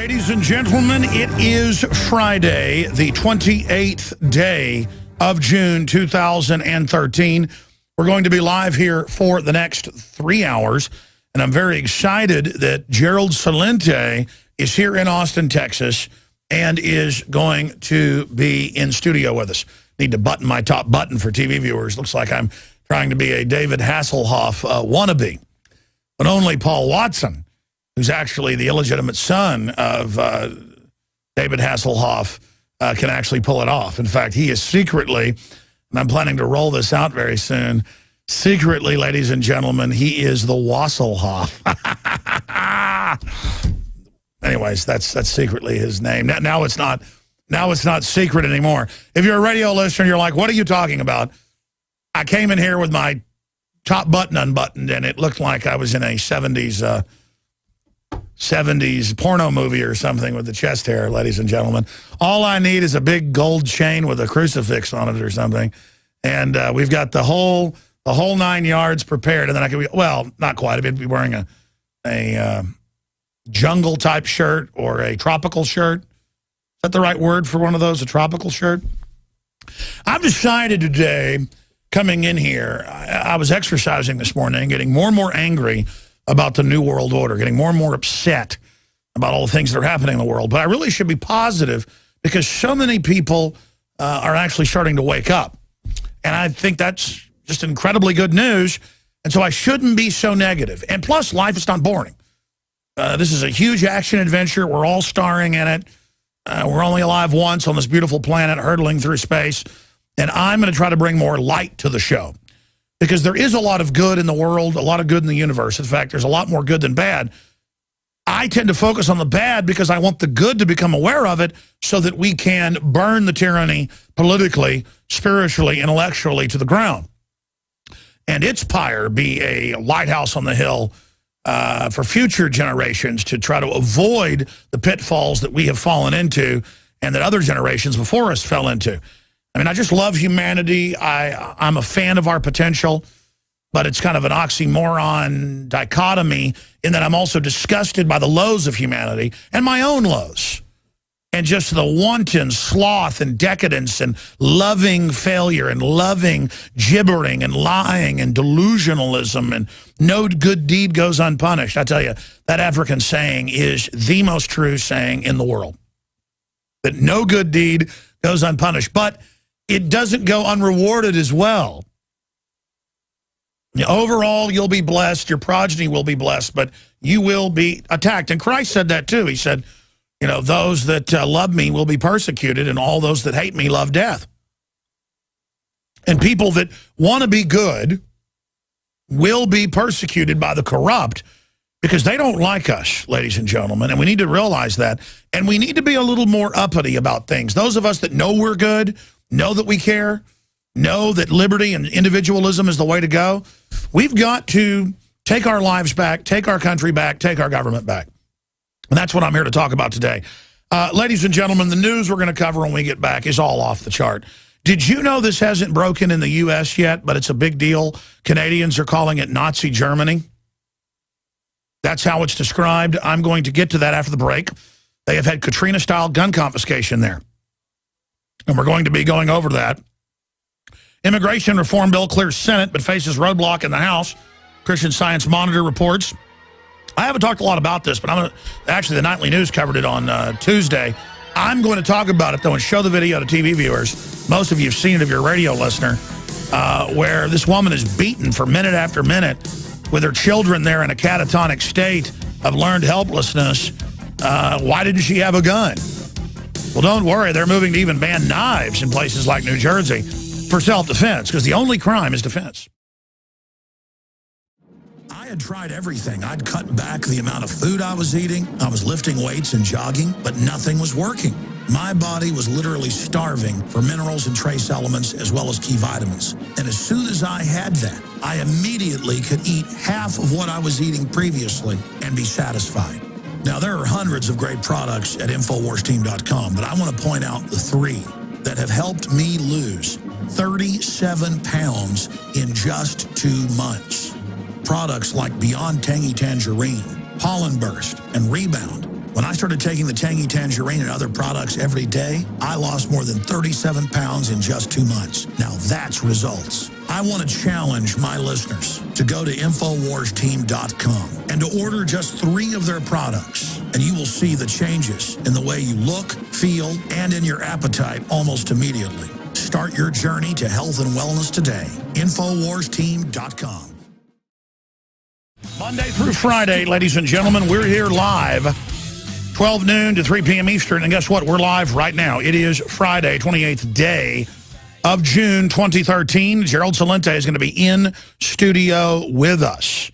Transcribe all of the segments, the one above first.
Ladies and gentlemen, it is Friday, the 28th day of June 2013. We're going to be live here for the next 3 hours, and I'm very excited that Gerald Celente is here in Austin, Texas, and is going to be in studio with us. Need to button my top button for TV viewers. Looks like I'm trying to be a David Hasselhoff wannabe, but only Paul Watson, who's actually the illegitimate son of David Hasselhoff, can actually pull it off. In fact, he is secretly, and I'm planning to roll this out very soon, secretly, ladies and gentlemen, he is the Wasselhoff. Anyways, that's secretly his name. Now it's not secret anymore. If you're a radio listener, you're like, what are you talking about? I came in here with my top button unbuttoned, and it looked like I was in a 70s porno movie or something with the chest hair, ladies and gentlemen. All I need is a big gold chain with a crucifix on it or something, and we've got the whole 9 yards prepared. And then I could be, well, not quite. I'd be wearing a jungle type shirt or a tropical shirt. Is that the right word for one of those? A tropical shirt? I've decided today, coming in here, I was exercising this morning, getting more and more angry about the New World Order, getting more and more upset about all the things that are happening in the world. But I really should be positive because so many people are actually starting to wake up. And I think that's just incredibly good news. And so I shouldn't be so negative. And plus, life is not boring. This is a huge action adventure. We're all starring in it. We're only alive once on this beautiful planet, hurtling through space. And I'm going to try to bring more light to the show, because there is a lot of good in the world, a lot of good in the universe. In fact, there's a lot more good than bad. I tend to focus on the bad because I want the good to become aware of it so that we can burn the tyranny politically, spiritually, intellectually to the ground. And its pyre be a lighthouse on the hill for future generations to try to avoid the pitfalls that we have fallen into and that other generations before us fell into. I mean, I just love humanity. I'm a fan of our potential, but it's kind of an oxymoron dichotomy in that I'm also disgusted by the lows of humanity and my own lows, and just the wanton sloth and decadence and loving failure and loving gibbering and lying and delusionalism, and no good deed goes unpunished. I tell you, that African saying is the most true saying in the world, that no good deed goes unpunished. But it doesn't go unrewarded as well. Overall, you'll be blessed. Your progeny will be blessed, but you will be attacked. And Christ said that too. He said, you know, those that love me will be persecuted, and all those that hate me love death. And people that want to be good will be persecuted by the corrupt because they don't like us, ladies and gentlemen. And we need to realize that. And we need to be a little more uppity about things. Those of us that know we're good, know that we care, know that liberty and individualism is the way to go, we've got to take our lives back, take our country back, take our government back. And that's what I'm here to talk about today. Ladies and gentlemen, the news we're going to cover when we get back is all off the chart. Did you know this hasn't broken in the U.S. yet, but it's a big deal? Canadians are calling it Nazi Germany. That's how it's described. I'm going to get to that after the break. They have had Katrina-style gun confiscation there, and we're going to be going over that. Immigration reform bill clears Senate but faces roadblock in the House. Christian Science Monitor reports. I haven't talked a lot about this, but actually the Nightly News covered it on Tuesday. I'm going to talk about it, though, and show the video to TV viewers. Most of you have seen it if you're a radio listener, where this woman is beaten for minute after minute with her children there in a catatonic state of learned helplessness. Why didn't she have a gun? Well, don't worry. They're moving to even ban knives in places like New Jersey for self-defense, because the only crime is defense. I had tried everything. I'd cut back the amount of food I was eating. I was lifting weights and jogging, but nothing was working. My body was literally starving for minerals and trace elements as well as key vitamins. And as soon as I had that, I immediately could eat half of what I was eating previously and be satisfied. Now, there are hundreds of great products at InfoWarsTeam.com, but I want to point out the 3 that have helped me lose 37 pounds in just 2 months. Products like Beyond Tangy Tangerine, Pollen Burst, and Rebound When I started taking the Tangy Tangerine and other products every day, I lost more than 37 pounds in just 2 months. Now that's results. I want to challenge my listeners to go to InfoWarsTeam.com and to order just 3 of their products, and you will see the changes in the way you look, feel, and in your appetite almost immediately. Start your journey to health and wellness today. InfoWarsTeam.com. Monday through Friday, ladies and gentlemen, we're here live, 12 noon to 3 p.m. Eastern. And guess what? We're live right now. It is Friday, 28th day of June 2013. Gerald Celente is going to be in studio with us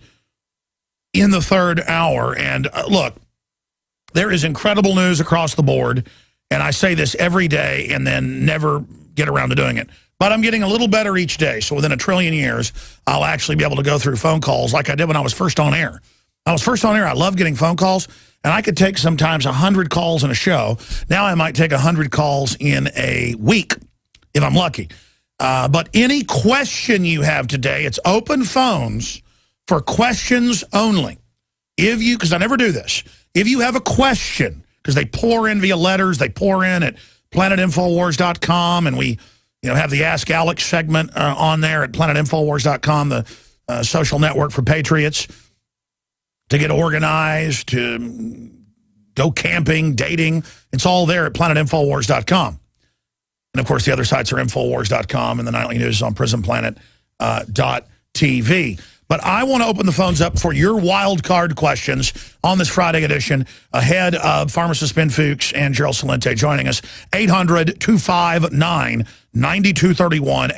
in the third hour. And look, there is incredible news across the board. And I say this every day and then never get around to doing it. But I'm getting a little better each day. So within a trillion years, I'll actually be able to go through phone calls like I did when I was first on air. I was first on air. I love getting phone calls. And I could take sometimes 100 calls in a show. Now I might take 100 calls in a week if I'm lucky. But any question you have today, it's open phones for questions only. If you, because I never do this, if you have a question, because they pour in via letters, they pour in at planetinfowars.com, and we have the Ask Alex segment on there at planetinfowars.com, the social network for patriots, to get organized, to go camping, dating. It's all there at planetinfowars.com. And, of course, the other sites are infowars.com, and the nightly news is on prisonplanet.tv. But I want to open the phones up for your wild card questions on this Friday edition ahead of pharmacist Ben Fuchs and Gerald Celente joining us. 800-259-9231,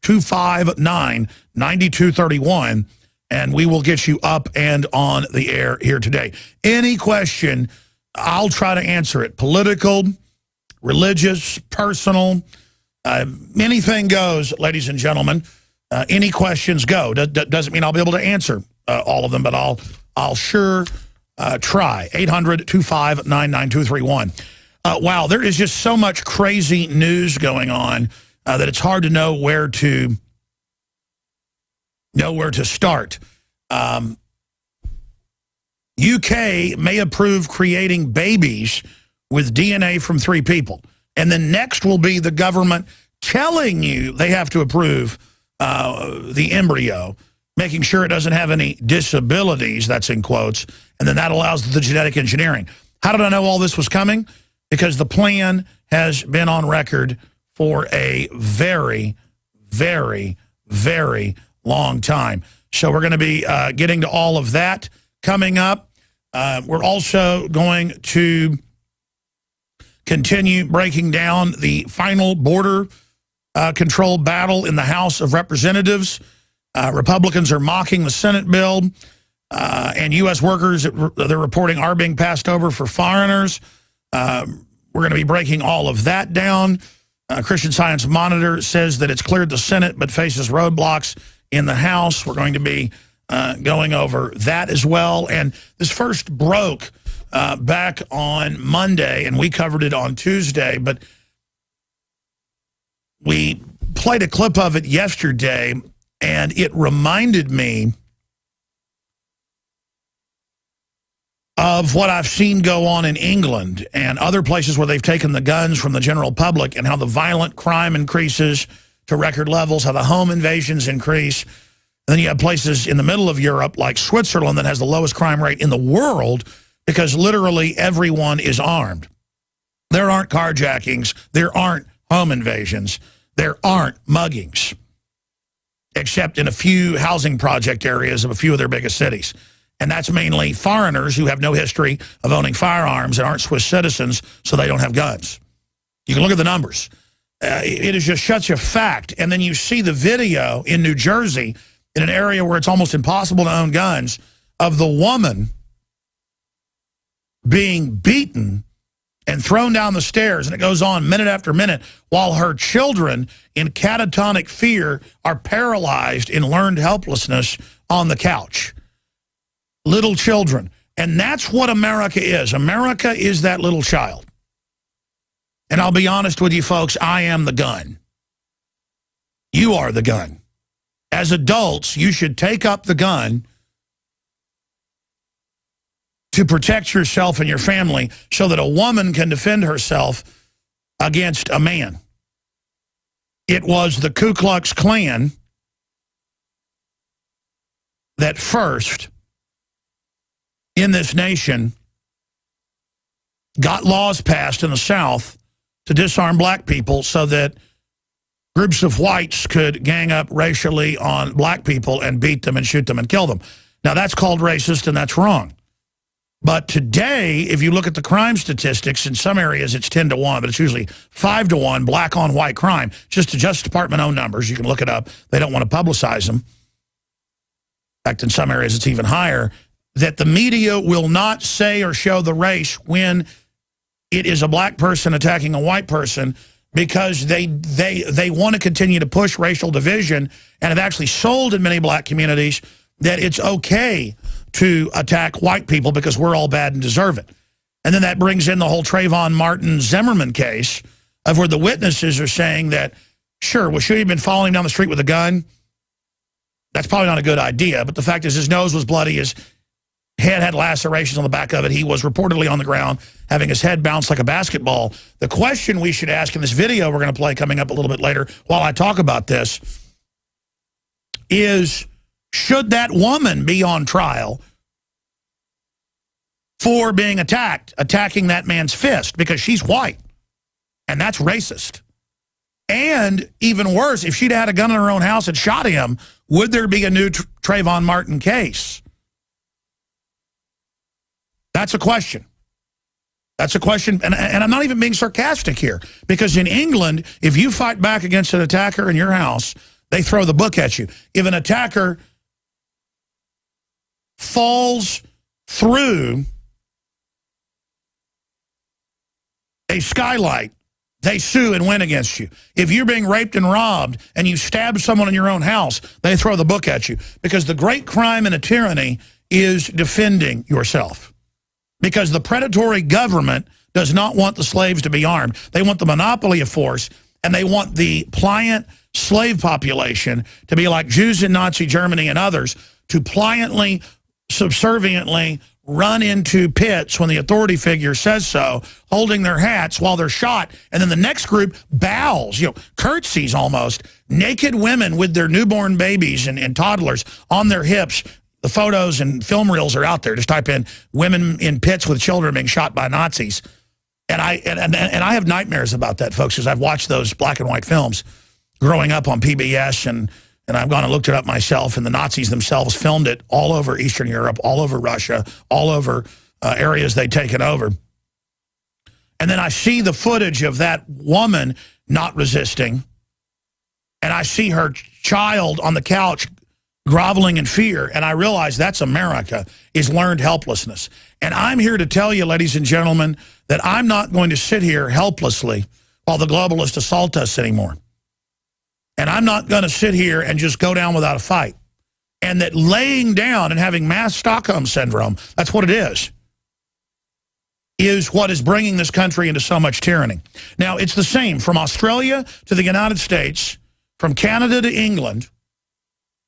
800-259-9231. And we will get you up and on the air here today. Any question, I'll try to answer it. Political, religious, personal, anything goes, ladies and gentlemen. Any questions go. Doesn't mean I'll be able to answer all of them, but I'll sure try. 800-259-9231. Wow, there is just so much crazy news going on that it's hard to know where to start. UK may approve creating babies with DNA from 3 people. And then next will be the government telling you they have to approve the embryo, making sure it doesn't have any disabilities, that's in quotes, and then that allows the genetic engineering. How did I know all this was coming? Because the plan has been on record for a very, very, very long time. So we're going to be getting to all of that coming up. We're also going to continue breaking down the final border control battle in the House of Representatives. Republicans are mocking the Senate bill, and U.S. workers, they're reporting, are being passed over for foreigners. We're going to be breaking all of that down. Christian Science Monitor says that it's cleared the Senate but faces roadblocks in the House. We're going to be going over that as well. And this first broke back on Monday, and we covered it on Tuesday, but we played a clip of it yesterday, and it reminded me of what I've seen go on in England and other places where they've taken the guns from the general public, and how the violent crime increases to record levels, how the home invasions increase. And then you have places in the middle of Europe like Switzerland that has the lowest crime rate in the world because literally everyone is armed. There aren't carjackings. There aren't home invasions. There aren't muggings, except in a few housing project areas of a few of their biggest cities. And that's mainly foreigners who have no history of owning firearms and aren't Swiss citizens, so they don't have guns. You can look at the numbers. It is just such a fact. And then you see the video in New Jersey, in an area where it's almost impossible to own guns, of the woman being beaten and thrown down the stairs, and it goes on minute after minute, while her children, in catatonic fear, are paralyzed in learned helplessness on the couch. Little children. And that's what America is. America is that little child. And I'll be honest with you folks, I am the gun. You are the gun. As adults, you should take up the gun to protect yourself and your family so that a woman can defend herself against a man. It was the Ku Klux Klan that first in this nation got laws passed in the South to disarm black people so that groups of whites could gang up racially on black people and beat them and shoot them and kill them. Now, that's called racist, and that's wrong. But today, if you look at the crime statistics, in some areas it's 10 to 1, but it's usually 5 to 1 black on white crime. Just the Justice Department own numbers. You can look it up. They don't want to publicize them. In fact, in some areas it's even higher. That the media will not say or show the race when it is a black person attacking a white person because they want to continue to push racial division and have actually sold in many black communities that it's okay to attack white people because we're all bad and deserve it. And then that brings in the whole Trayvon Martin Zimmerman case of where the witnesses are saying that, sure, well, should he have been following down the street with a gun? That's probably not a good idea. But the fact is his nose was bloody, his head had lacerations on the back of it. He was reportedly on the ground having his head bounced like a basketball. The question we should ask in this video we're going to play coming up a little bit later while I talk about this is, should that woman be on trial for being attacking that man's fist because she's white? And that's racist. And even worse, if she'd had a gun in her own house and shot him, would there be a new Trayvon Martin case? That's a question. That's a question, and I'm not even being sarcastic here, because in England, if you fight back against an attacker in your house, they throw the book at you. If an attacker falls through a skylight, they sue and win against you. If you're being raped and robbed and you stab someone in your own house, they throw the book at you. Because the great crime in a tyranny is defending yourself. Because the predatory government does not want the slaves to be armed. They want the monopoly of force, and they want the pliant slave population to be like Jews in Nazi Germany and others, to pliantly, subserviently run into pits when the authority figure says so, holding their hats while they're shot, and then the next group bows, curtsies almost, naked women with their newborn babies and toddlers on their hips. The photos and film reels are out there. Just type in women in pits with children being shot by Nazis. And I have nightmares about that, folks, because I've watched those black and white films growing up on PBS, and I've gone and looked it up myself, and the Nazis themselves filmed it all over Eastern Europe, all over Russia, all over areas they'd taken over. And then I see the footage of that woman not resisting, and I see her child on the couch groveling in fear, and I realize that's America, is learned helplessness. And I'm here to tell you, ladies and gentlemen, that I'm not going to sit here helplessly while the globalists assault us anymore. And I'm not going to sit here and just go down without a fight. And that laying down and having mass Stockholm syndrome, that's what it is what is bringing this country into so much tyranny. Now, it's the same from Australia to the United States, from Canada to England,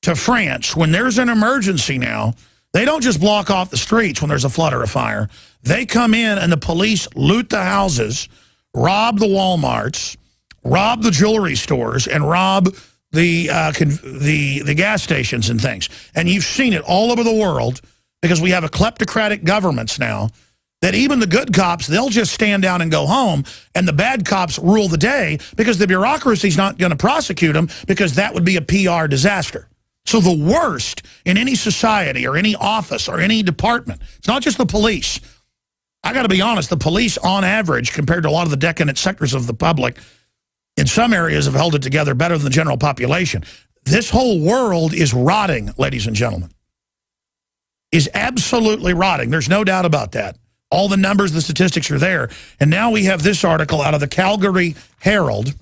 to France. When there's an emergency now, they don't just block off the streets when there's a flood or a fire. They come in and the police loot the houses, rob the Walmarts, rob the jewelry stores, and rob the gas stations and things. And you've seen it all over the world because we have a kleptocratic governments now that even the good cops, they'll just stand down and go home, and the bad cops rule the day because the bureaucracy's not going to prosecute them because that would be a PR disaster. So the worst in any society or any office or any department, it's not just the police. I got to be honest, the police on average, compared to a lot of the decadent sectors of the public, in some areas have held it together better than the general population. This whole world is rotting, ladies and gentlemen. Is absolutely rotting. There's no doubt about that. All the numbers, the statistics are there. And now we have this article out of the Calgary Herald.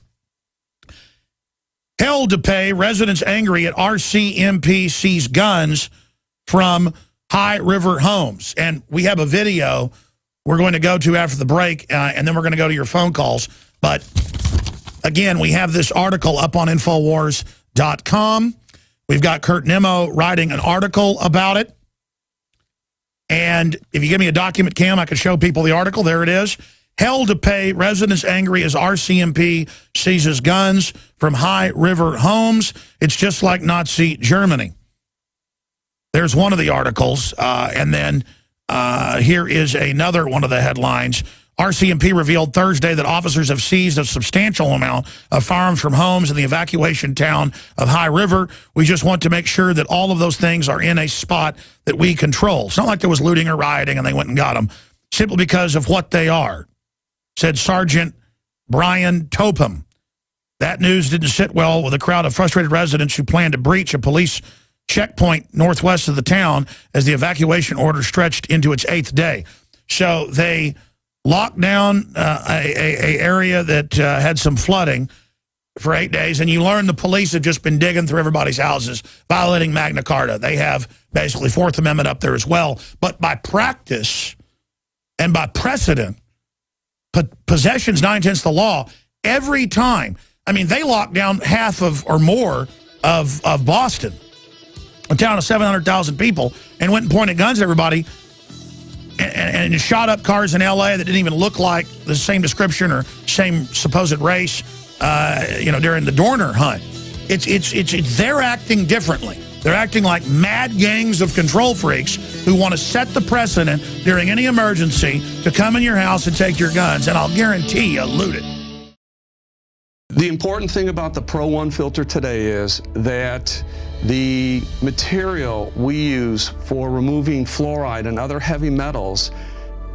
Hell to pay, residents angry at RCMP sees guns from High River homes. And we have a video we're going to go to after the break, and then we're going to go to your phone calls. But again, we have this article up on Infowars.com. We've got Kurt Nimmo writing an article about it. And if you give me a document cam, I could show people the article. There it is. Hell to pay. Residents angry as RCMP seizes guns from High River homes. It's just like Nazi Germany. There's one of the articles. And then here is another one of the headlines. RCMP revealed Thursday that officers have seized a substantial amount of firearms from homes in the evacuation town of High River. We just want to make sure that all of those things are in a spot that we control. It's not like there was looting or rioting and they went and got them, simply because of what they are, said Sergeant Brian Topham. That news didn't sit well with a crowd of frustrated residents who planned to breach a police checkpoint northwest of the town as the evacuation order stretched into its 8th day. So they locked down a area that had some flooding for 8 days, and you learn the police have just been digging through everybody's houses, violating Magna Carta. They have basically Fourth Amendment up there as well. But by practice and by precedent, possession's 9/10 the law every time. I mean, they locked down half of or more of Boston, a town of 700,000 people, and went and pointed guns at everybody and shot up cars in L.A. that didn't even look like the same description or same supposed race, during the Dorner hunt. They're acting differently. They're acting like mad gangs of control freaks who want to set the precedent during any emergency to come in your house and take your guns, and I'll guarantee you loot it. The important thing about the Pro 1 filter today is that the material we use for removing fluoride and other heavy metals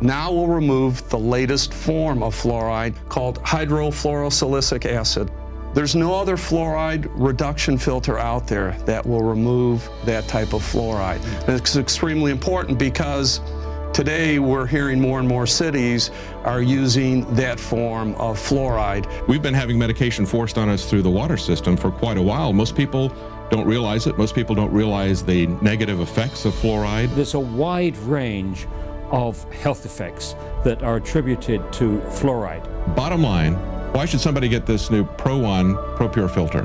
now will remove the latest form of fluoride called hydrofluorosilicic acid. There's no other fluoride reduction filter out there that will remove that type of fluoride. And it's extremely important because today we're hearing more and more cities are using that form of fluoride. We've been having medication forced on us through the water system for quite a while. Most people don't realize it. Most people don't realize the negative effects of fluoride. There's a wide range of health effects that are attributed to fluoride. Bottom line, why should somebody get this new Pro 1 ProPure filter?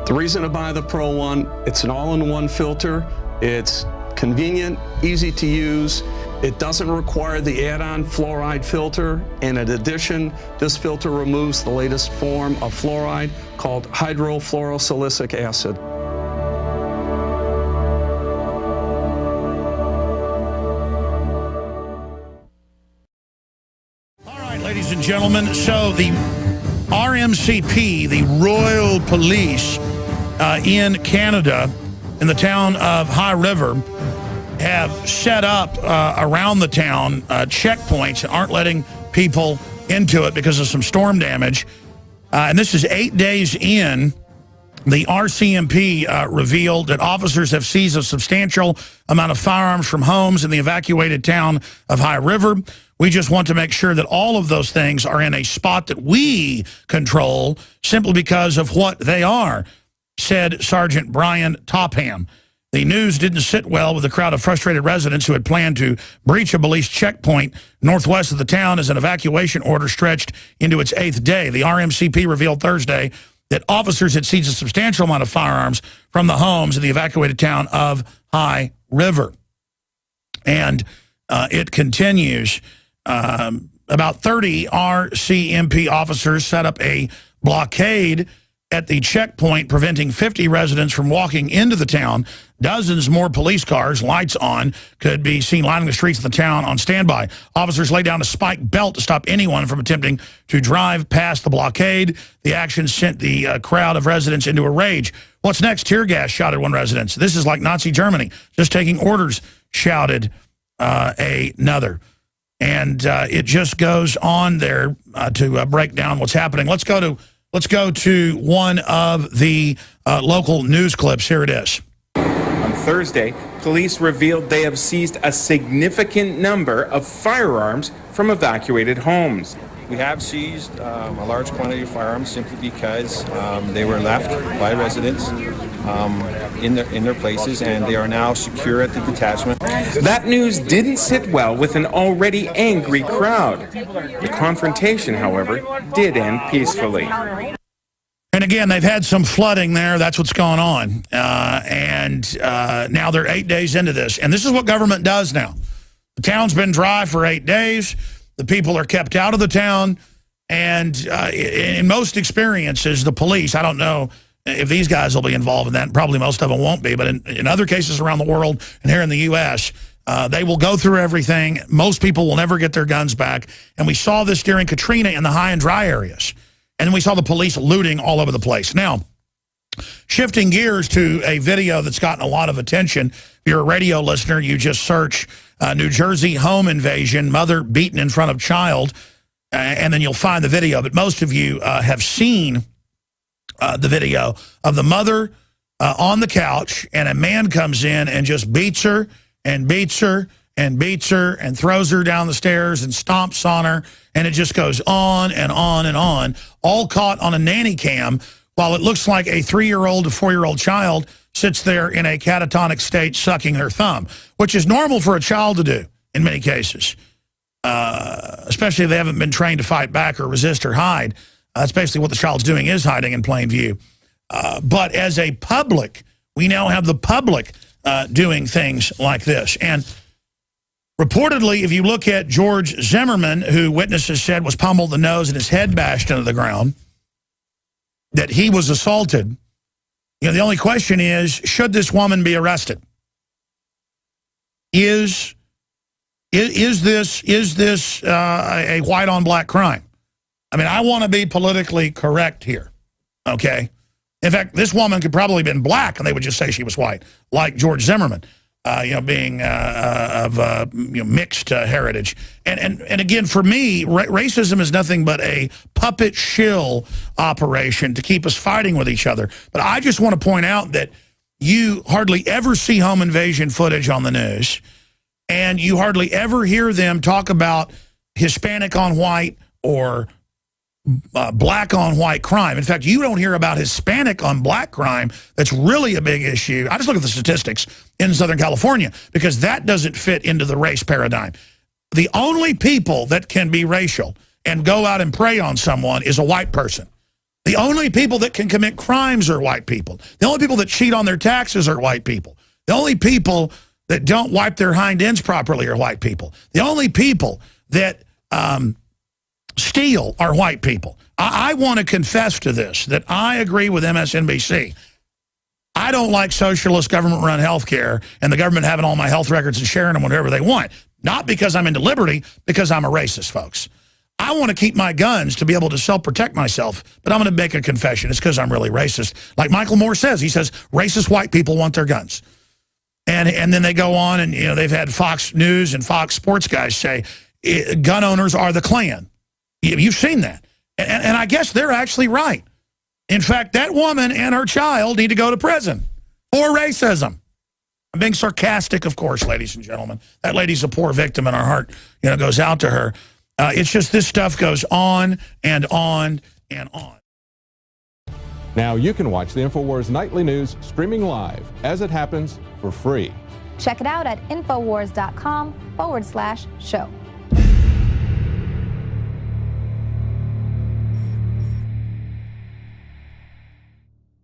The reason to buy the Pro 1, it's an all-in-one filter. It's convenient, easy to use. It doesn't require the add-on fluoride filter. And in addition, this filter removes the latest form of fluoride called hydrofluorosilicic acid. All right, ladies and gentlemen, so the RMCP, the Royal Police in Canada, in the town of High River, have set up around the town checkpoints and aren't letting people into it because of some storm damage. And this is 8 days in. The RCMP revealed that officers have seized a substantial amount of firearms from homes in the evacuated town of High River. We just want to make sure that all of those things are in a spot that we control simply because of what they are, said Sergeant Brian Topham. The news didn't sit well with a crowd of frustrated residents who had planned to breach a police checkpoint northwest of the town as an evacuation order stretched into its 8th day. The RMCP revealed Thursday that officers had seized a substantial amount of firearms from the homes in the evacuated town of High River. And it continues. About 30 RCMP officers set up a blockade at the checkpoint, preventing 50 residents from walking into the town. Dozens more police cars, lights on, could be seen lining the streets of the town on standby. Officers laid down a spike belt to stop anyone from attempting to drive past the blockade. The action sent the crowd of residents into a rage. What's next? Tear gas, shouted one resident. This is like Nazi Germany, just taking orders, shouted another. And it just goes on there to break down what's happening. Let's go to one of the local news clips. Here it is. On Thursday, police revealed they have seized a significant number of firearms from evacuated homes. We have seized a large quantity of firearms simply because they were left by residents in their places, and they are now secure at the detachment. That news didn't sit well with an already angry crowd. The confrontation, however, did end peacefully. And again, they've had some flooding there. That's what's going on. Now they're 8 days into this. And this is what government does now. The town's been dry for 8 days. The people are kept out of the town. And in most experiences, the police, I don't know if these guys will be involved in that. Probably most of them won't be. But in other cases around the world and here in the U.S., they will go through everything. Most people will never get their guns back. And we saw this during Katrina in the high and dry areas. And then we saw the police looting all over the place. Now, shifting gears to a video that's gotten a lot of attention. If you're a radio listener, you just search New Jersey home invasion, mother beaten in front of child, and then you'll find the video. But most of you have seen the video of the mother on the couch, and a man comes in and just beats her and beats her and beats her and throws her down the stairs and stomps on her, and it just goes on and on and on, all caught on a nanny cam, while it looks like a 3-year-old to 4-year-old child sits there in a catatonic state sucking their thumb, which is normal for a child to do in many cases, especially if they haven't been trained to fight back or resist or hide. That's basically what the child's doing, is hiding in plain view. But as a public, we now have the public doing things like this. And reportedly, if you look at George Zimmerman, who witnesses said was pummeled in the nose and his head bashed into the ground, that he was assaulted, you know, the only question is, should this woman be arrested? Is this a white on black crime? I mean, I want to be politically correct here, okay? In fact, this woman could probably have been black, and they would just say she was white, like George Zimmerman, you know, being of you know, mixed heritage. And again, for me, racism is nothing but a puppet shill operation to keep us fighting with each other. But I just want to point out that you hardly ever see home invasion footage on the news, and you hardly ever hear them talk about Hispanic on white or black on white crime. In fact, you don't hear about Hispanic on black crime. That's really a big issue. I just look at the statistics in Southern California, because that doesn't fit into the race paradigm. The only people that can be racial and go out and prey on someone is a white person. The only people that can commit crimes are white people. The only people that cheat on their taxes are white people. The only people that don't wipe their hind ends properly are white people. The only people that steal are white people. I want to confess to this, that I agree with MSNBC. I don't like socialist government-run health care and the government having all my health records and sharing them whatever they want. Not because I'm into liberty, because I'm a racist, folks. I want to keep my guns to be able to self-protect myself, but I'm going to make a confession. It's because I'm really racist. Like Michael Moore says, he says, racist white people want their guns. And then they go on, and you know, they've had Fox News and Fox Sports guys say, gun owners are the Klan. You've seen that. And I guess they're actually right. In fact, that woman and her child need to go to prison for racism. I'm being sarcastic, of course, ladies and gentlemen. That lady's a poor victim, and our heart, you know, goes out to her. It's just this stuff goes on and on and on. Now you can watch the InfoWars Nightly News streaming live as it happens for free. Check it out at Infowars.com/show.